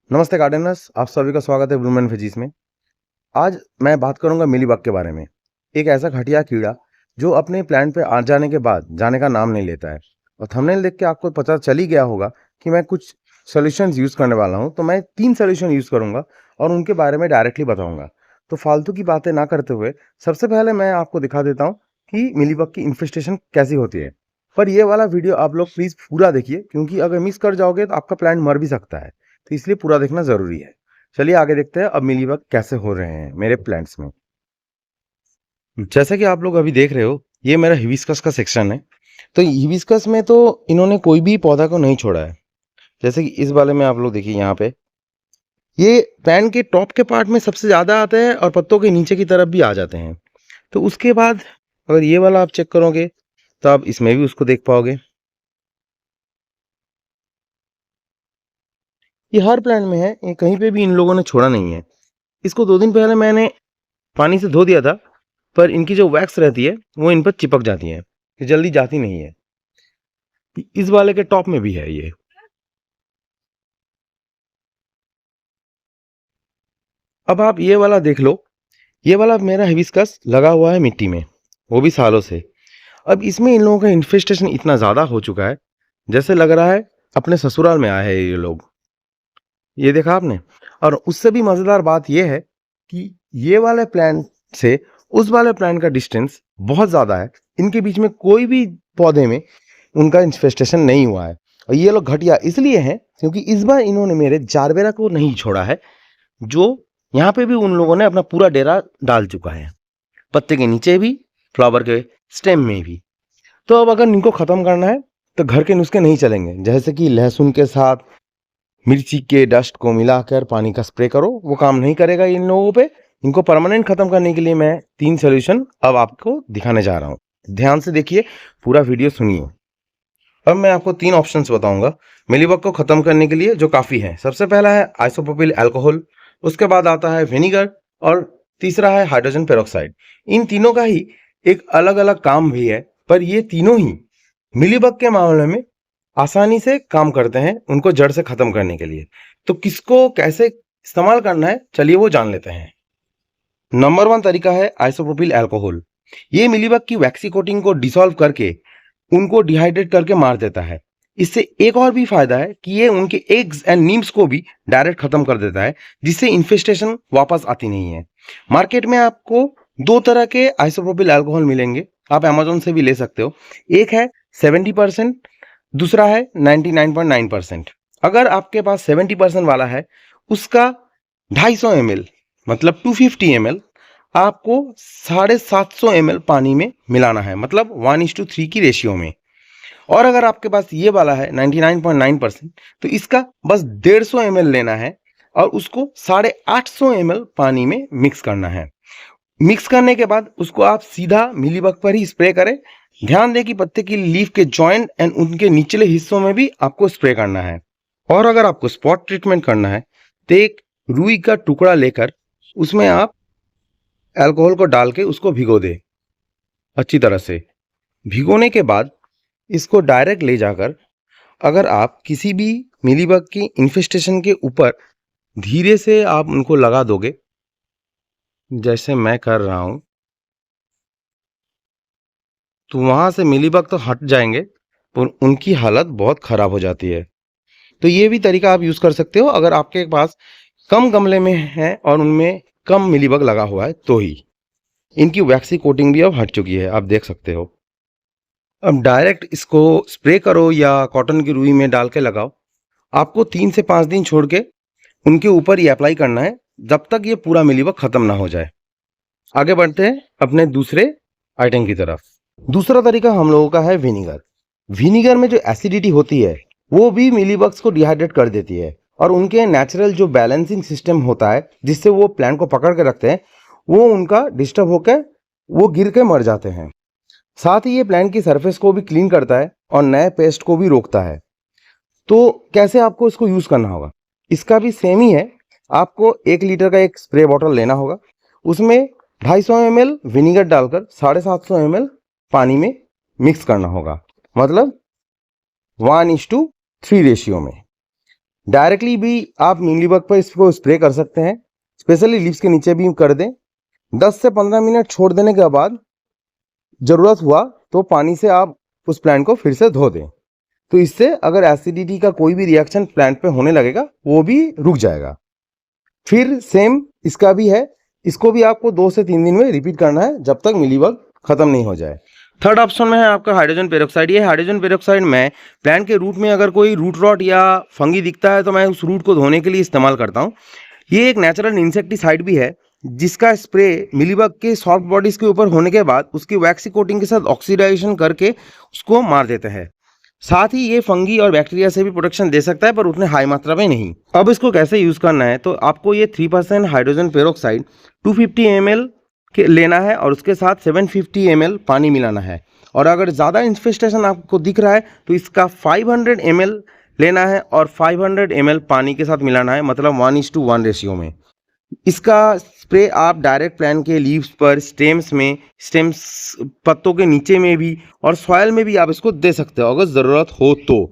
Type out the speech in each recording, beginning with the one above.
नमस्ते गार्डनर्स, आप सभी का स्वागत है ब्लूम एंड वेजीज में। आज मैं बात करूंगा मिलीबग के बारे में। एक ऐसा घटिया कीड़ा जो अपने प्लांट पे आ जाने के बाद जाने का नाम नहीं लेता है। और थंबनेल देख के आपको पता चल ही गया होगा कि मैं कुछ सॉल्यूशंस यूज़ करने वाला हूं। तो मैं 3 सॉल्यूशन यूज़ करूंगा और उनके बारे में डायरेक्टली बताऊंगा। तो फालतू की बातें ना करते हुए सबसे पहले मैं आपको दिखा देता हूँ कि मिलीबग की इन्फेस्टेशन कैसी होती है। पर ये वाला वीडियो आप लोग प्लीज़ पूरा देखिए, क्योंकि अगर मिस कर जाओगे तो आपका प्लांट मर भी सकता है। तो इसलिए पूरा देखना ज़रूरी है। चलिए आगे देखते हैं अब मिलीबग कैसे हो रहे हैं मेरे प्लांट्स में। जैसा कि आप लोग अभी देख रहे हो, ये मेरा हिबिस्कस का सेक्शन है। तो हिबिस्कस में तो इन्होंने कोई भी पौधा को नहीं छोड़ा है। जैसे कि इस वाले में आप लोग देखिए, यहाँ पे ये प्लांट के टॉप के पार्ट में सबसे ज़्यादा आते हैं और पत्तों के नीचे की तरफ भी आ जाते हैं। तो उसके बाद अगर ये वाला आप चेक करोगे तो आप इसमें भी उसको देख पाओगे। ये हर प्लांट में है, ये कहीं पे भी इन लोगों ने छोड़ा नहीं है। इसको 2 दिन पहले मैंने पानी से धो दिया था, पर इनकी जो वैक्स रहती है वो इन पर चिपक जाती है, ये जल्दी जाती नहीं है। इस वाले के टॉप में भी है ये। अब आप ये वाला देख लो, ये वाला मेरा हिबिस्कस लगा हुआ है मिट्टी में, वो भी सालों से। अब इसमें इन लोगों का इन्फेस्टेशन इतना ज़्यादा हो चुका है, जैसे लग रहा है अपने ससुराल में आए हैं ये लोग। ये देखा आपने। और उससे भी मज़ेदार बात ये है कि ये वाले प्लांट से उस वाले प्लांट का डिस्टेंस बहुत ज़्यादा है। इनके बीच में कोई भी पौधे में उनका इन्फेस्टेशन नहीं हुआ है। और ये लोग घटिया इसलिए हैं क्योंकि इस बार इन्होंने मेरे जारबेरा को नहीं छोड़ा है, जो यहाँ पे भी उन लोगों ने अपना पूरा डेरा डाल चुका है, पत्ते के नीचे भी, फ्लावर के स्टेम में भी। तो अब अगर इनको ख़त्म करना है तो घर के नुस्खे नहीं चलेंगे, जैसे कि लहसुन के साथ मिर्ची के डस्ट को मिलाकर पानी का स्प्रे करो, वो काम नहीं करेगा इन लोगों पे। इनको परमानेंट खत्म करने के लिए मैं 3 सॉल्यूशन अब आपको दिखाने जा रहा हूँ। ध्यान से देखिए, पूरा वीडियो सुनिए। अब मैं आपको 3 ऑप्शंस बताऊंगा मिलीबग को खत्म करने के लिए, जो काफ़ी है। सबसे पहला है आइसोप्रोपिल अल्कोहल, उसके बाद आता है विनीगर, और तीसरा है हाइड्रोजन पेरोक्साइड। इन तीनों का ही एक अलग अलग काम भी है, पर ये तीनों ही मिलीबग के मामले में आसानी से काम करते हैं उनको जड़ से खत्म करने के लिए। तो किसको कैसे इस्तेमाल करना है, चलिए वो जान लेते हैं। नंबर 1 तरीका है आइसोप्रोपिल अल्कोहल। ये मिलीबग की वैक्सी कोटिंग को डिसॉल्व करके उनको डिहाइड्रेट करके मार देता है। इससे एक और भी फायदा है कि ये उनके एग्स एंड नीम्स को भी डायरेक्ट खत्म कर देता है, जिससे इन्फेस्टेशन वापस आती नहीं है। मार्केट में आपको 2 तरह के आइसोप्रोपिल अल्कोहल मिलेंगे, आप अमेजोन से भी ले सकते हो। एक है 70%, दूसरा है 99.9%। अगर आपके पास 70% वाला है, उसका 250 ml मतलब 250 ml आपको 750 ml पानी में मिलाना है, मतलब 1:3 की रेशियो में। और अगर आपके पास ये वाला है 99.9%, तो इसका बस 150 ml लेना है और उसको 850 ml पानी में मिक्स करना है। मिक्स करने के बाद उसको आप सीधा मिलीबग पर ही स्प्रे करें। ध्यान दें कि पत्ते की लीफ के जॉइंट एंड उनके निचले हिस्सों में भी आपको स्प्रे करना है। और अगर आपको स्पॉट ट्रीटमेंट करना है तो एक रुई का टुकड़ा लेकर उसमें आप अल्कोहल को डाल के उसको भिगो दे अच्छी तरह से। भिगोने के बाद इसको डायरेक्ट ले जाकर अगर आप किसी भी मिलीबग की इन्फेस्टेशन के ऊपर धीरे से आप उनको लगा दोगे, जैसे मैं कर रहा हूं, तो वहां से मिलीबग तो हट जाएंगे, पर उनकी हालत बहुत खराब हो जाती है। तो ये भी तरीका आप यूज कर सकते हो अगर आपके पास कम गमले में है और उनमें कम मिलीबग लगा हुआ है तो ही। इनकी वैक्सी कोटिंग भी अब हट चुकी है, आप देख सकते हो। अब डायरेक्ट इसको स्प्रे करो या कॉटन की रुई में डाल के लगाओ, आपको 3 से 5 दिन छोड़ के उनके ऊपर ही अप्लाई करना है, जब तक ये पूरा मिलीबग खत्म ना हो जाए। आगे बढ़ते हैं अपने दूसरे आइटम की तरफ। दूसरा तरीका हम लोगों का है विनीगर। विनीगर में जो एसिडिटी होती है वो भी मिलीबग्स को डिहाइड्रेट कर देती है, और उनके नेचुरल जो बैलेंसिंग सिस्टम होता है जिससे वो प्लांट को पकड़ के रखते हैं, वो उनका डिस्टर्ब होकर वो गिर के मर जाते हैं। साथ ही ये प्लांट की सरफेस को भी क्लीन करता है और नए पेस्ट को भी रोकता है। तो कैसे आपको इसको यूज करना होगा, इसका भी सेम ही है। आपको 1 लीटर का एक स्प्रे बॉटल लेना होगा, उसमें 250 ml विनीगर डालकर 750 ml पानी में मिक्स करना होगा, मतलब 1:3 रेशियो में। डायरेक्टली भी आप मीलीबग पर इसको स्प्रे कर सकते हैं, स्पेशली लीव्स के नीचे भी कर दें। 10 से 15 मिनट छोड़ देने के बाद ज़रूरत हुआ तो पानी से आप उस प्लांट को फिर से धो दें। तो इससे अगर एसिडिटी का कोई भी रिएक्शन प्लांट पे होने लगेगा वो भी रुक जाएगा। फिर सेम इसका भी है, इसको भी आपको 2 से 3 दिन में रिपीट करना है जब तक मिलीबग खत्म नहीं हो जाए। थर्ड ऑप्शन में है आपका हाइड्रोजन पेरोक्साइड। ये हाइड्रोजन पेरोक्साइड में प्लांट के रूट में अगर कोई रूट रॉट या फंगी दिखता है तो मैं उस रूट को धोने के लिए इस्तेमाल करता हूँ। ये एक नेचुरल इंसेक्टिसाइड भी है जिसका स्प्रे मिलीबग के सॉफ्ट बॉडीज के ऊपर होने के बाद उसकी वैक्सी कोटिंग के साथ ऑक्सीडाइजेशन करके उसको मार देता है। साथ ही ये फंगी और बैक्टीरिया से भी प्रोटेक्शन दे सकता है पर उतने हाई मात्रा में नहीं। अब इसको कैसे यूज़ करना है, तो आपको ये 3% हाइड्रोजन पेरोक्साइड 250 ml के लेना है और उसके साथ 750 ml पानी मिलाना है। और अगर ज़्यादा इन्फेस्टेशन आपको दिख रहा है तो इसका 500 ml लेना है और 500 ml पानी के साथ मिलाना है, मतलब 1:1 रेशियो में। इसका स्प्रे आप डायरेक्ट प्लांट के लीव्स पर, स्टेम्स पत्तों के नीचे में भी और सॉइल में भी आप इसको दे सकते हो अगर ज़रूरत हो तो।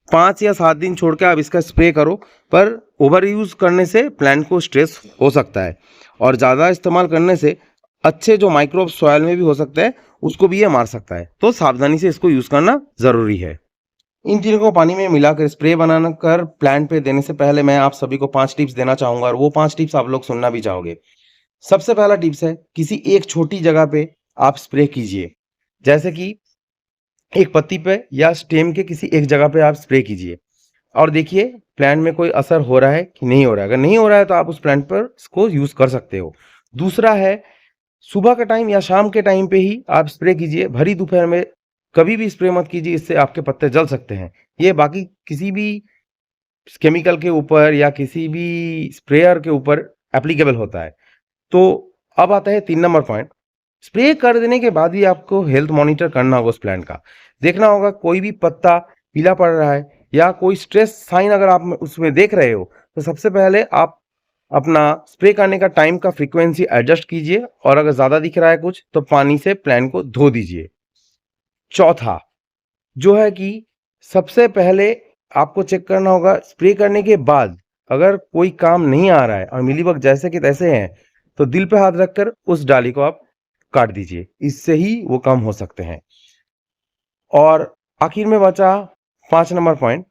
5 या 7 दिन छोड़ के आप इसका स्प्रे करो, पर ओवर यूज़ करने से प्लांट को स्ट्रेस हो सकता है और ज़्यादा इस्तेमाल करने से अच्छे जो माइक्रोब सॉइल में भी हो सकते हैं उसको भी ये मार सकता है। तो सावधानी से इसको यूज़ करना ज़रूरी है। इन तीनों को पानी में मिलाकर स्प्रे बनाना कर प्लांट पे देने से पहले मैं आप सभी को 5 टिप्स देना चाहूँगा और वो 5 टिप्स आप लोग सुनना भी चाहोगे। सबसे पहला टिप्स है, किसी एक छोटी जगह पे आप स्प्रे कीजिए, जैसे कि एक पत्ती पे या स्टेम के किसी एक जगह पे आप स्प्रे कीजिए और देखिए प्लांट में कोई असर हो रहा है कि नहीं हो रहा है। अगर नहीं हो रहा है तो आप उस प्लांट पर इसको यूज़ कर सकते हो। दूसरा है, सुबह का टाइम या शाम के टाइम पे ही आप स्प्रे कीजिए, भरी दोपहर में कभी भी स्प्रे मत कीजिए, इससे आपके पत्ते जल सकते हैं। ये बाकी किसी भी केमिकल के ऊपर या किसी भी स्प्रेयर के ऊपर एप्लीकेबल होता है। तो अब आता है 3 नंबर पॉइंट, स्प्रे कर देने के बाद भी आपको हेल्थ मॉनिटर करना होगा उस प्लांट का। देखना होगा कोई भी पत्ता पीला पड़ रहा है या कोई स्ट्रेस साइन अगर आप उसमें देख रहे हो तो सबसे पहले आप अपना स्प्रे करने का टाइम का फ्रीक्वेंसी एडजस्ट कीजिए और अगर ज़्यादा दिख रहा है कुछ तो पानी से प्लांट को धो दीजिए। चौथा जो है कि सबसे पहले आपको चेक करना होगा स्प्रे करने के बाद अगर कोई काम नहीं आ रहा है और मिलीबग जैसे के तैसे हैं तो दिल पे हाथ रखकर उस डाली को आप काट दीजिए, इससे ही वो कम हो सकते हैं। और आखिर में बचा 5 नंबर पॉइंट,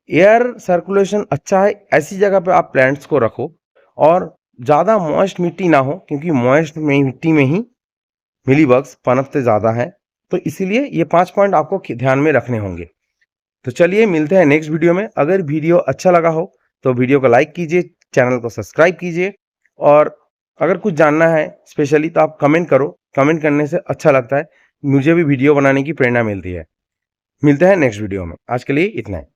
एयर सर्कुलेशन अच्छा है ऐसी जगह पे आप प्लांट्स को रखो और ज़्यादा मॉइस्ट मिट्टी ना हो, क्योंकि मॉइस्ट में मिट्टी में ही मिलीबग्स पनपते ज़्यादा हैं। तो इसीलिए ये 5 पॉइंट आपको ध्यान में रखने होंगे। तो चलिए मिलते हैं नेक्स्ट वीडियो में। अगर वीडियो अच्छा लगा हो तो वीडियो को लाइक कीजिए, चैनल को सब्सक्राइब कीजिए और अगर कुछ जानना है स्पेशली तो आप कमेंट करो। कमेंट करने से अच्छा लगता है, मुझे भी वीडियो बनाने की प्रेरणा मिलती है। मिलते हैं नेक्स्ट वीडियो में, आज के लिए इतना है।